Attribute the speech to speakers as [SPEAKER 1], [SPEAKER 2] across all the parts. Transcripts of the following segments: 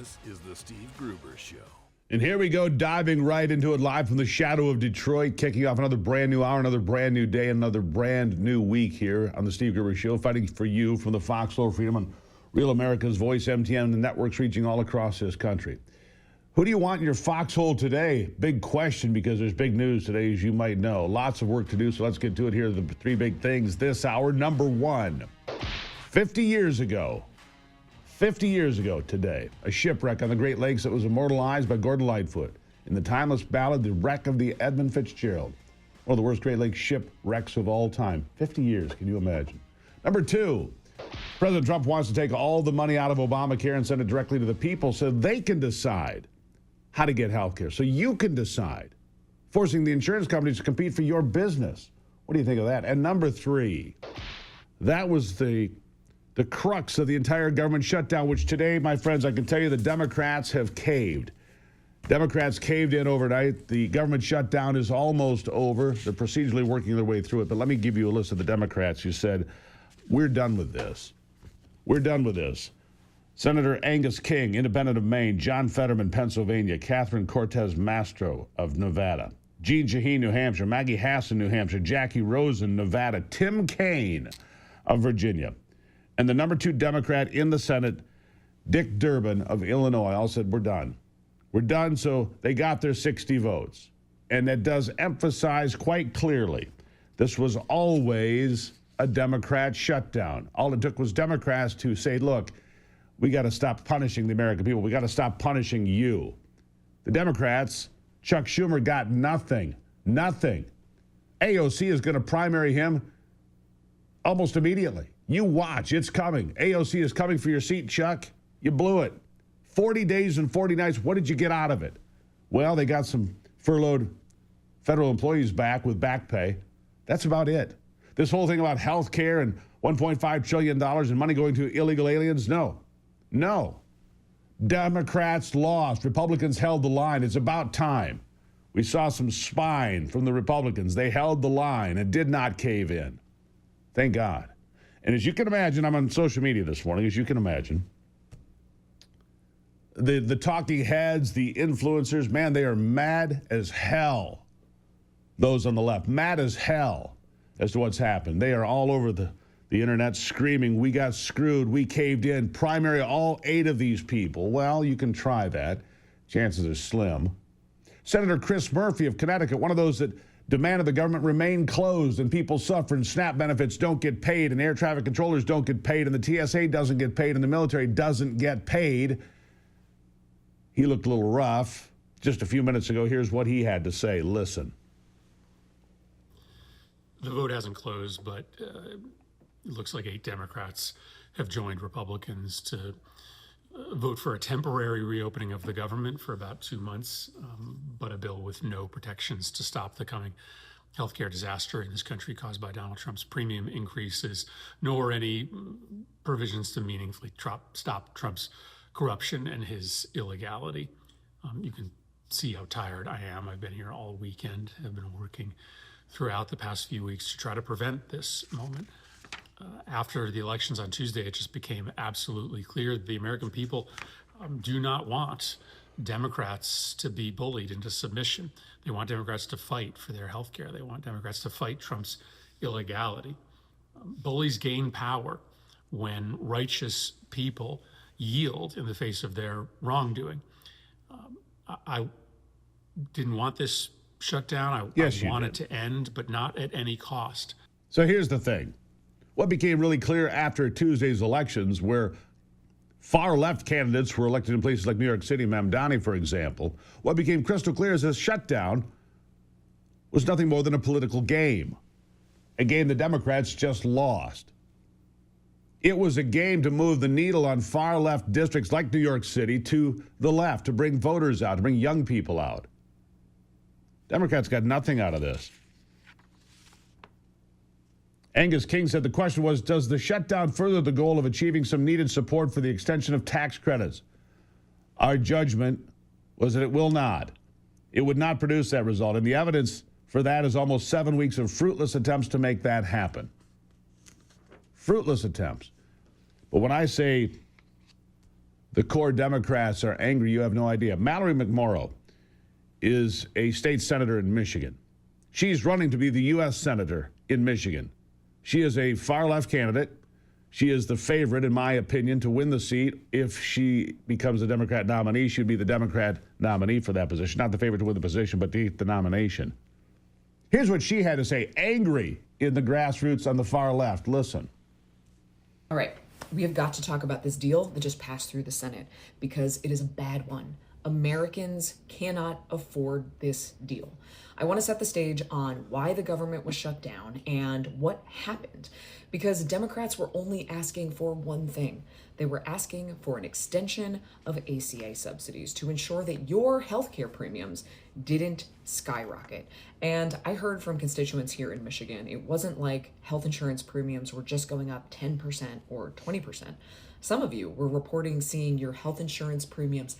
[SPEAKER 1] This is the Steve Gruber Show.
[SPEAKER 2] And here we go, diving right into it live from the shadow of Detroit, kicking off another brand new hour, another brand new day, another brand new week here on the Steve Gruber Show, fighting for you from the Foxhole Freedom on Real America's Voice, MTN, and the networks reaching all across this country. Who do you want in your foxhole today? Big question, because there's big news today, as you might know. Lots of work to do, so let's get to it. Here are the three big things this hour. Number one, 50 years ago today, a shipwreck on the Great Lakes that was immortalized by Gordon Lightfoot in the timeless ballad, The Wreck of the Edmund Fitzgerald. One of the worst Great Lakes shipwrecks of all time. 50 years, can you imagine? Number two, President Trump wants to take all the money out of Obamacare and send it directly to the people so they can decide how to get health care, so you can decide, forcing the insurance companies to compete for your business. What do you think of that? And number three, that was the crux of the entire government shutdown, which today, my friends, I can tell you the Democrats have caved. Democrats caved in overnight. The government shutdown is almost over. They're procedurally working their way through it. But let me give you a list of the Democrats who said, we're done with this. We're done with this. Senator Angus King, independent of Maine, John Fetterman, Pennsylvania, Catherine Cortez Masto of Nevada, Jean Shaheen, New Hampshire, Maggie Hassan, New Hampshire, Jackie Rosen, Nevada, Tim Kaine of Virginia, and the number 2 Democrat in the Senate, Dick Durbin of Illinois, all said, we're done. We're done, so they got their 60 votes. And that does emphasize quite clearly, this was always a Democrat shutdown. All it took was Democrats to say, look, we got to stop punishing the American people. We got to stop punishing you. The Democrats, Chuck Schumer got nothing. Nothing. AOC is going to primary him almost immediately. You watch. It's coming. AOC is coming for your seat, Chuck. You blew it. 40 days and 40 nights. What did you get out of it? Well, they got some furloughed federal employees back with back pay. That's about it. This whole thing about health care and $1.5 trillion in money going to illegal aliens, no. No. Democrats lost. Republicans held the line. It's about time. We saw some spine from the Republicans. They held the line and did not cave in. Thank God. And as you can imagine, I'm on social media this morning, as you can imagine. The talking heads, the influencers, man, they are mad as hell. Those on the left, mad as hell as to what's happened. They are all over the internet screaming, we got screwed, we caved in, primary all 8 of these people. Well, you can try that. Chances are slim. Senator Chris Murphy of Connecticut, one of those that demanded the government remain closed and people suffer and SNAP benefits don't get paid and air traffic controllers don't get paid and the TSA doesn't get paid and the military doesn't get paid. He looked a little rough. Just a few minutes ago, here's what he had to say. Listen.
[SPEAKER 3] The vote hasn't closed, but it looks like 8 Democrats have joined Republicans to vote for a temporary reopening of the government for about 2 months, but a bill with no protections to stop the coming healthcare disaster in this country caused by Donald Trump's premium increases, nor any provisions to meaningfully stop Trump's corruption and his illegality. You can see how tired I am. I've been here all weekend. I've been working throughout the past few weeks to try to prevent this moment. After the elections on Tuesday, it just became absolutely clear that the American people do not want Democrats to be bullied into submission. They want Democrats to fight for their health care. They want Democrats to fight Trump's illegality. Bullies gain power when righteous people yield in the face of their wrongdoing. I didn't want this shutdown. I want it to end, but not at any cost.
[SPEAKER 2] So here's the thing. What became really clear after Tuesday's elections, where far-left candidates were elected in places like New York City, Mamdani, for example, what became crystal clear is this shutdown was nothing more than a political game, a game the Democrats just lost. It was a game to move the needle on far-left districts like New York City to the left, to bring voters out, to bring young people out. Democrats got nothing out of this. Angus King said the question was, does the shutdown further the goal of achieving some needed support for the extension of tax credits? Our judgment was that it will not. It would not produce that result. And the evidence for that is almost 7 weeks of fruitless attempts to make that happen. Fruitless attempts. But when I say The core Democrats are angry. You have no idea. Mallory McMorrow is a state senator in Michigan. She's running to be the U.S. senator in Michigan. She is a far-left candidate. She is the favorite, in my opinion, to win the seat. If she becomes a Democrat nominee, she'd be the Democrat nominee for that position. Not the favorite to win the position, but the nomination. Here's what she had to say, angry in the grassroots on the far left. Listen.
[SPEAKER 4] All right, we have got to talk about this deal that just passed through the Senate because it is a bad one. Americans cannot afford this deal. I want to set the stage on why the government was shut down and what happened, because Democrats were only asking for one thing. They were asking for an extension of ACA subsidies to ensure that your healthcare premiums didn't skyrocket. And I heard from constituents here in Michigan, it wasn't like health insurance premiums were just going up 10% or 20%. Some of you were reporting seeing your health insurance premiums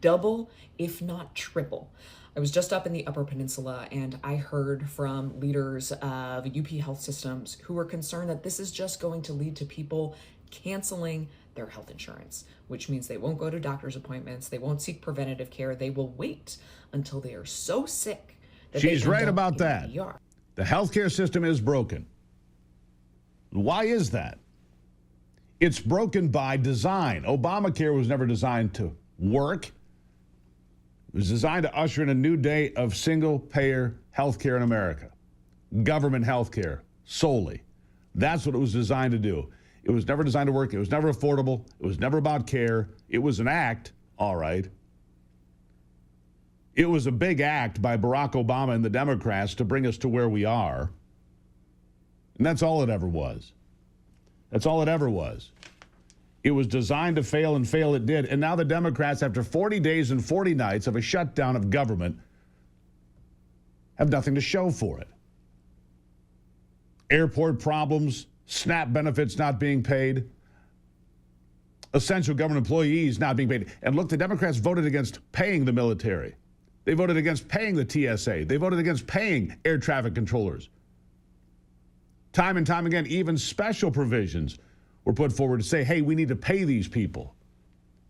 [SPEAKER 4] double, if not triple. I was just up in the Upper Peninsula and I heard from leaders of UP Health Systems who were concerned that this is just going to lead to people canceling their health insurance, which means they won't go to doctor's appointments, they won't seek preventative care, they will wait until they are so sick that
[SPEAKER 2] She's right about that. The healthcare system is broken. Why is that? It's broken by design. Obamacare was never designed to work. It was designed to usher in a new day of single-payer health care in America. Government health care, solely. That's what it was designed to do. It was never designed to work. It was never affordable. It was never about care. It was an act, all right. It was a big act by Barack Obama and the Democrats to bring us to where we are. And that's all it ever was. That's all it ever was. It was designed to fail, and fail it did. And now the Democrats, after 40 days and 40 nights of a shutdown of government, have nothing to show for it. Airport problems, SNAP benefits not being paid, essential government employees not being paid. And look, the Democrats voted against paying the military. They voted against paying the TSA. They voted against paying air traffic controllers. Time and time again, even special provisions were put forward to say, hey, we need to pay these people.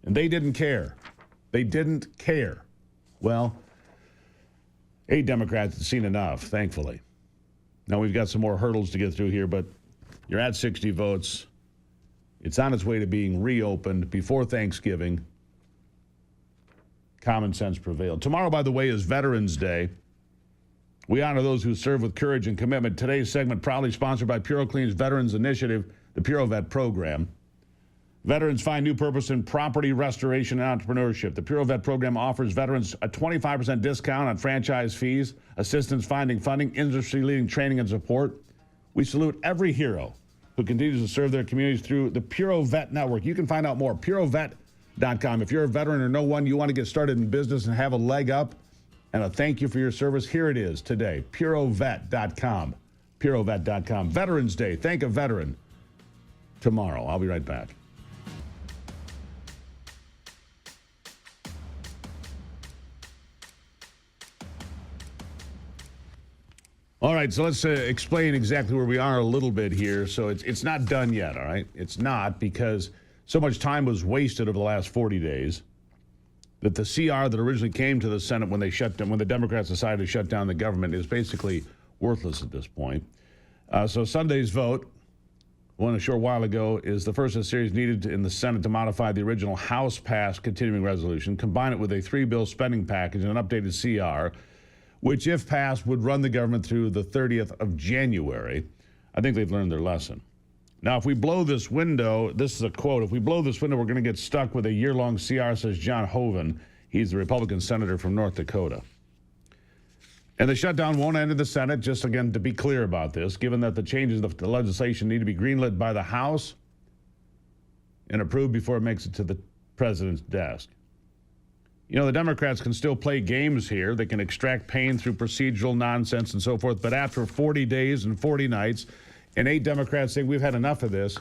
[SPEAKER 2] And they didn't care. They didn't care. Well, 8 Democrats have seen enough, thankfully. Now we've got some more hurdles to get through here, but you're at 60 votes. It's on its way to being reopened before Thanksgiving. Common sense prevailed. Tomorrow, by the way, is Veterans Day. We honor those who serve with courage and commitment. Today's segment proudly sponsored by PuroClean's Veterans Initiative, the PuroVet program. Veterans find new purpose in property restoration and entrepreneurship. The PuroVet program offers veterans a 25% discount on franchise fees, assistance finding funding, industry-leading training and support. We salute every hero who continues to serve their communities through the PuroVet network. You can find out more, purovet.com. If you're a veteran or know one, you want to get started in business and have a leg up and a thank you for your service, here it is today, purovet.com. Purovet.com. Veterans Day. Thank a veteran. Tomorrow. I'll be right back. All right, so let's explain exactly where we are a little bit here. So it's not done yet, all right? It's not, because so much time was wasted over the last 40 days that the CR that originally came to the Senate when the Democrats decided to shut down the government is basically worthless at this point. So Sunday's vote, one a short while ago, is the first of a series needed in the Senate to modify the original House-passed continuing resolution, combine it with a 3-bill spending package and an updated CR, which, if passed, would run the government through the 30th of January. I think they've learned their lesson. Now, if we blow this window, this is a quote, if we blow this window, we're going to get stuck with a year-long CR, says John Hoeven. He's the Republican senator from North Dakota. And the shutdown won't end in the Senate, just again to be clear about this, given that the changes of the legislation need to be greenlit by the House and approved before it makes it to the president's desk. You know, the Democrats can still play games here. They can extract pain through procedural nonsense and so forth. But after 40 days and 40 nights, and 8 Democrats saying we've had enough of this,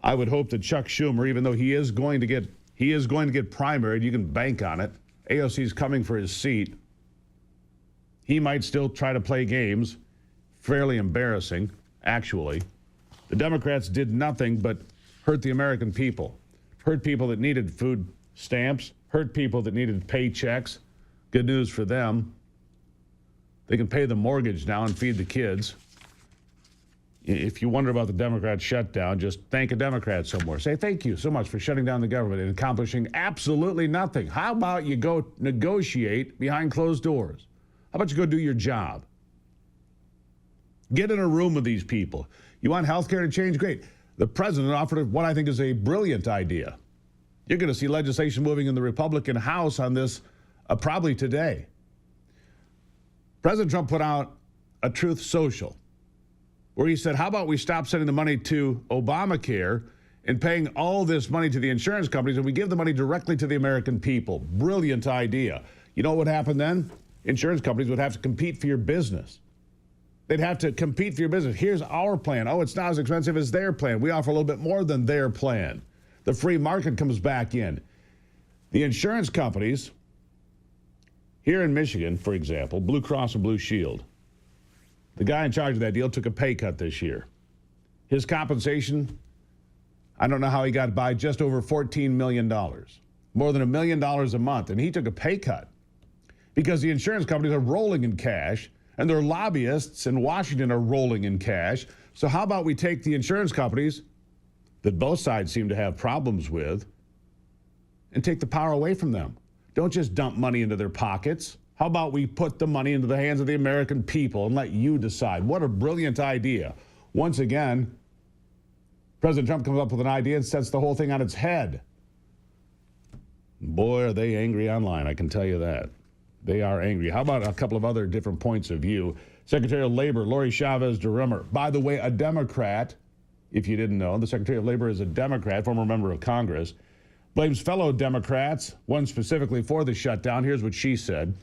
[SPEAKER 2] I would hope that Chuck Schumer, even though he is going to get primaried, you can bank on it. AOC's coming for his seat. He might still try to play games. Fairly embarrassing, actually. The Democrats did nothing but hurt the American people. Hurt people that needed food stamps, hurt people that needed paychecks. Good news for them. They can pay the mortgage now and feed the kids. If you wonder about the Democrat shutdown, just thank a Democrat somewhere. Say thank you so much for shutting down the government and accomplishing absolutely nothing. How about you go negotiate behind closed doors? How about you go do your job? Get in a room with these people. You want health care to change? Great. The president offered what I think is a brilliant idea. You're going to see legislation moving in the Republican House on this probably today. President Trump put out a Truth Social where he said, how about we stop sending the money to Obamacare and paying all this money to the insurance companies and we give the money directly to the American people? Brilliant idea. You know what would happen then? Insurance companies would have to compete for your business. They'd have to compete for your business. Here's our plan. Oh, it's not as expensive as their plan. We offer a little bit more than their plan. The free market comes back in. The insurance companies, here in Michigan, for example, Blue Cross and Blue Shield, the guy in charge of that deal took a pay cut this year. His compensation, I don't know how he got by, just over $14 million, more than $1 million a month. And he took a pay cut because the insurance companies are rolling in cash and their lobbyists in Washington are rolling in cash. So how about we take the insurance companies that both sides seem to have problems with and take the power away from them? Don't just dump money into their pockets. How about we put the money into the hands of the American people and let you decide? What a brilliant idea. Once again, President Trump comes up with an idea and sets the whole thing on its head. Boy, are they angry online, I can tell you that. They are angry. How about a couple of other different points of view? Secretary of Labor, Lori Chavez-DeRimmer, by the way, a Democrat, if you didn't know, the Secretary of Labor is a Democrat, former member of Congress, blames fellow Democrats, one specifically for the shutdown. Here's what she said.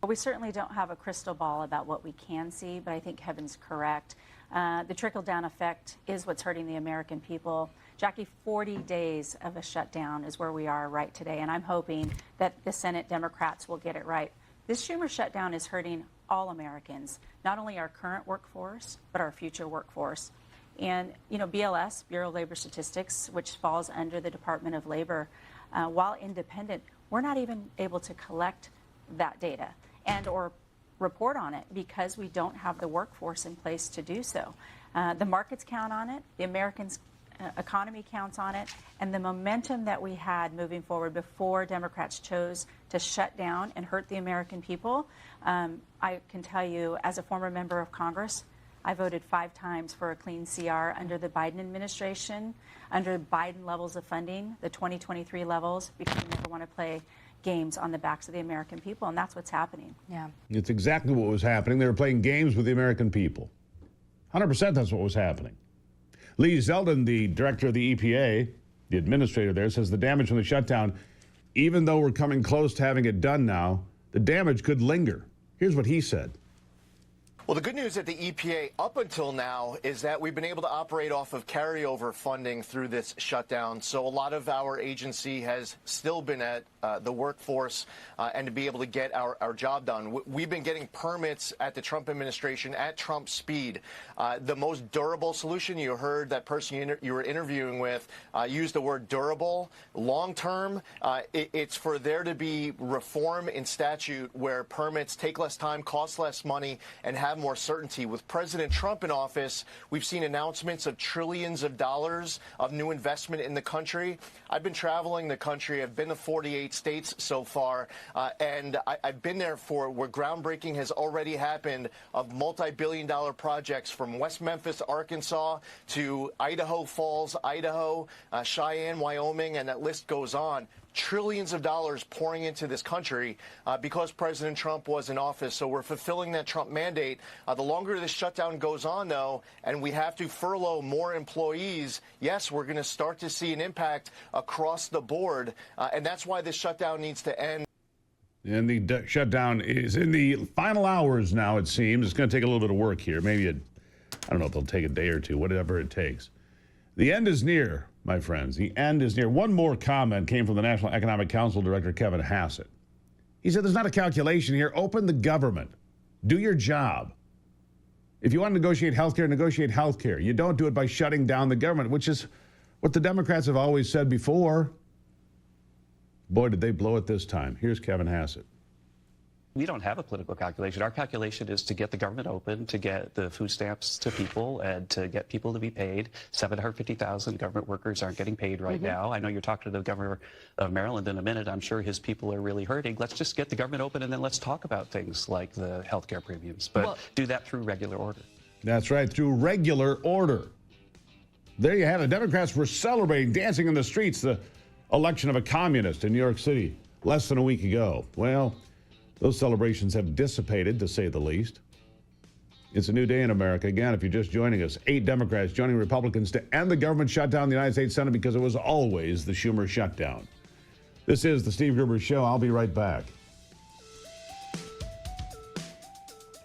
[SPEAKER 5] We certainly don't have a crystal ball about what we can see, but I think Kevin's correct. The trickle-down effect is what's hurting the American people. Jackie, 40 days of a shutdown is where we are right today, and I'm hoping that the Senate Democrats will get it right. This Schumer shutdown is hurting all Americans, not only our current workforce, but our future workforce. And, you know, BLS, Bureau of Labor Statistics, which falls under the Department of Labor, while independent, we're not even able to collect that data and or report on it because we don't have the workforce in place to do so. The markets count on it, the Americans' economy counts on it, and the momentum that we had moving forward before Democrats chose to shut down and hurt the American people. I can tell you, as a former member of Congress, I voted 5 times for a clean CR under the Biden administration, under Biden levels of funding, the 2023 levels, because we never want to play games on the backs of the American people, and that's what's happening.
[SPEAKER 4] Yeah.
[SPEAKER 2] It's exactly what was happening. They were playing games with the American people. 100% that's what was happening. Lee Zeldin, the director of the EPA, the administrator there, says the damage from the shutdown, even though we're coming close to having it done now, the damage could linger. Here's what he said.
[SPEAKER 6] Well, the good news at the EPA up until now is that we've been able to operate off of carryover funding through this shutdown. So a lot of our agency has still been at the workforce and to be able to get our job done. We've been getting permits at the Trump administration at Trump speed. The most durable solution, you heard that person you were interviewing with use the word durable. Long term, it's for there to be reform in statute where permits take less time, cost less money, and have more certainty. With President Trump in office, we've seen announcements of trillions of dollars of new investment in the country. I've been traveling the country. I've been to 48 states so far, and I've been there for where groundbreaking has already happened of multi-billion-dollar projects from West Memphis, Arkansas, to Idaho Falls, Idaho, Cheyenne, Wyoming, and that list goes on. Trillions of dollars pouring into this country because President Trump was in office. So we're fulfilling that Trump mandate. The longer this shutdown goes on, though, and we have to furlough more employees, yes, we're going to start to see an impact across the board. And that's why this shutdown needs to end.
[SPEAKER 2] And the shutdown is in the final hours now, it seems. It's going to take a little bit of work here. Maybe, I don't know if they'll take a day or two, whatever it takes. The end is near, my friends. The end is near. One more comment came from the National Economic Council Director, Kevin Hassett. He said, there's not a calculation here. Open the government. Do your job. If you want to negotiate health care, negotiate health care. You don't do it by shutting down the government, which is what the Democrats have always said before. Boy, did they blow it this time. Here's Kevin Hassett.
[SPEAKER 7] We don't have a political calculation. Our calculation is to get the government open, to get the food stamps to people, and to get people to be paid. 750,000 government workers aren't getting paid right now. I know you're talking to the governor of Maryland in a minute. I'm sure his people are really hurting. Let's just get the government open, and then let's talk about things like the health care premiums. But do that through regular order.
[SPEAKER 2] That's right, through regular order. There you have it. Democrats were celebrating, dancing in the streets, the election of a communist in New York City less than a week ago. Well, those celebrations have dissipated, to say the least. It's a new day in America. Again, if you're just joining us, 8 Democrats joining Republicans to end the government shutdown in the United States Senate because it was always the Schumer shutdown. This is the Steve Gruber Show. I'll be right back.